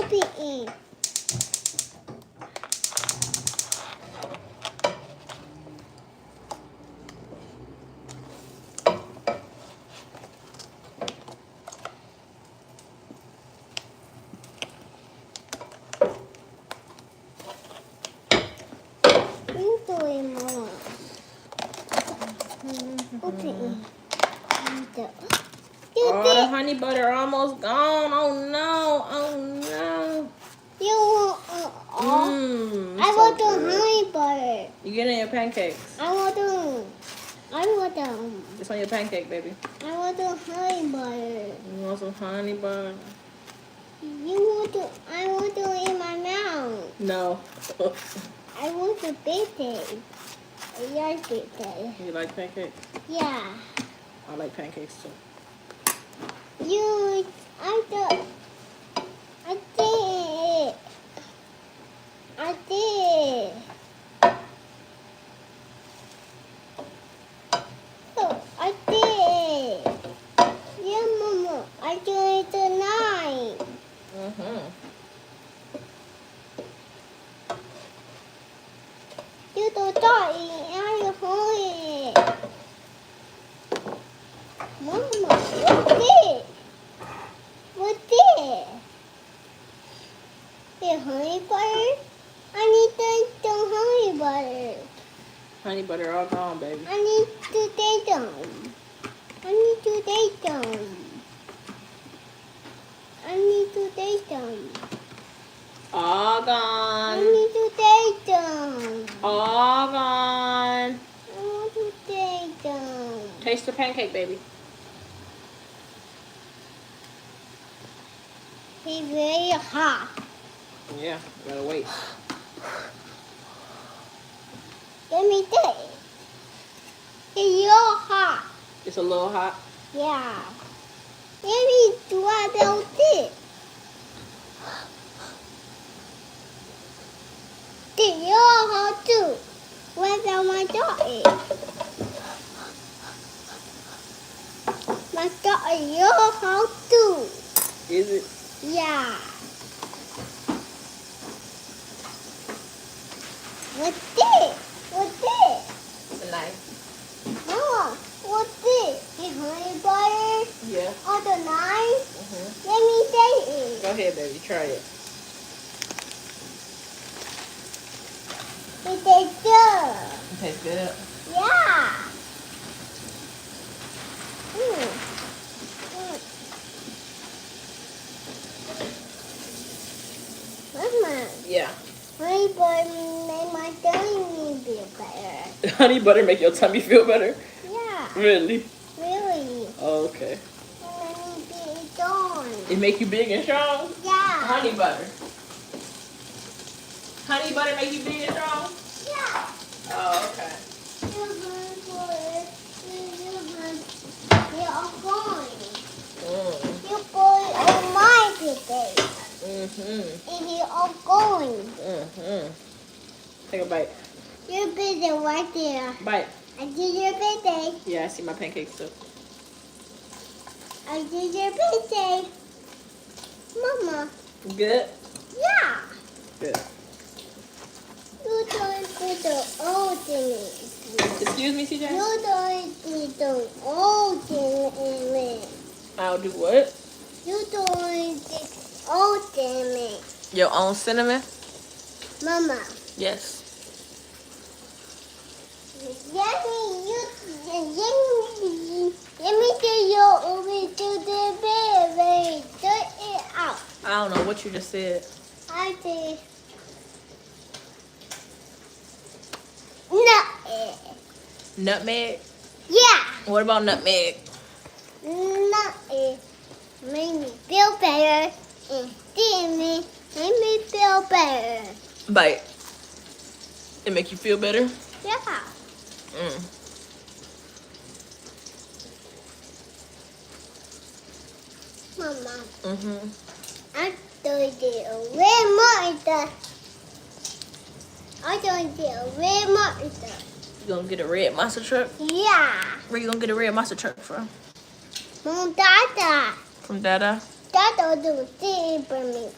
Puppy. You doing more. Puppy. Oh, the honey butter almost gone. Oh no. Oh no. You want Mmm. I want the honey butter. You getting your pancakes? I want them. It's on your pancake, baby. I want the honey butter. You want some honey butter? I want to in my mouth. No. I want the baby. I like baby. You like pancakes? Yeah. I like pancakes too. I did. Oh, I did. Yeah, Mama. I do it tonight. You don't start eating out your phone. Mama, what's this? What's this? The honey butter? I need some honey butter. Honey butter all gone, baby. I need to take them. I need to take them. I need to take them. All I gone. need to take them. All gone. I want to take them. Taste the pancake, baby. It's very hot. Yeah, gotta wait. Let me taste. It's real hot. It's a little hot. Yeah. Let me try about this. It's real hot too. What about my dog? My dog is real hot too. Is it? Yeah. What's this? What's this? It's a knife. Mama, what's this? The honey butter? Yeah. Oh, the knife? Let me taste it. Go ahead, baby. Try it. It tastes good. It tastes good. Yeah. Mama, Yeah. honey butter made my tummy feel better. Honey butter make your tummy feel better? Yeah, Really? really. Oh, okay. And let me get it done. It make you big and strong? Yeah. Honey butter. Honey butter make you big and strong? Yeah. Oh, okay. They are going. Mm. You boy on my birthday. Mm-hmm. And you are going. Mm-hmm. Take a bite. Your birthday right there. Bite. I did your birthday. Yeah, I see my pancakes too. I did your birthday. Mama. Good? Yeah. Good. You don't do the old thing. Excuse me, CJ? You don't do the old thing in it. I'll do what? You don't do old thing. Your own cinnamon? Mama. Yes. Let me get you over to the bed. Get it out. I don't know what you just said. I did. No. Nutmeg? Yeah. What about nutmeg? No. Made me feel better. And did made me feel better. Bite. It make you feel better? Yeah. Mm. Mama. Mm-hmm. I don't do a red monster. I don't do a red monster. You gonna get a red monster truck? Yeah. Where you gonna get a red monster truck from? Mom, Dada. From Dada? Dada do it for me.